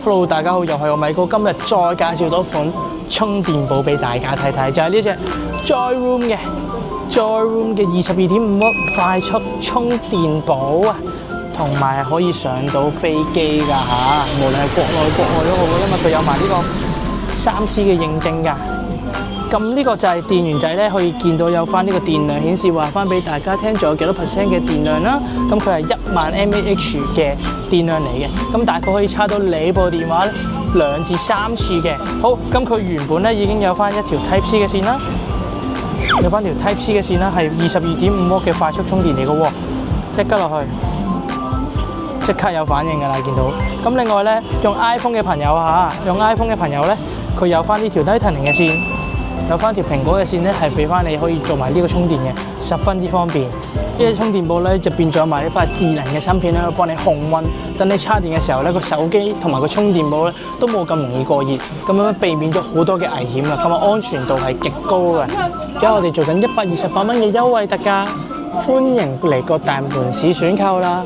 Hello， 大家好，又係我米哥，今日再介紹多款充電寶俾大家睇睇，就係呢隻 Joyroom 嘅22.5W 快速充電寶啊，同埋可以上到飛機㗎嚇，無論係國內國外都好，因為佢有埋呢個3C 嘅認證㗎。咁呢個就係電源仔咧，可以見到有翻呢個電量顯示，話翻俾大家聽，仲有幾多% 嘅電量啦。咁佢係10000 mAh 嘅電量嚟嘅，咁大概可以插到你部電話2至3次嘅。好，咁佢原本咧已經有翻一條 Type C 嘅線啦，有翻條 Type C 嘅線啦，係22.5W 嘅快速充電嚟嘅喎，一吉落去即刻有反應㗎啦，見到。咁另外咧，用 iPhone 嘅朋友嚇，咧，佢有翻呢條 Lightning 嘅線。有翻條蘋果嘅線咧，係俾翻你可以做埋呢個充電嘅，十分之方便。呢隻充電寶咧入邊仲有埋呢塊智能嘅芯片咧，幫你控溫。等你插電嘅時候咧，個手機同埋個充電寶咧都冇咁容易過熱，咁樣避免咗好多嘅危險啊！咁啊安全度係極高嘅。而家我哋做緊128蚊嘅優惠特價，歡迎嚟各大門市選購啦！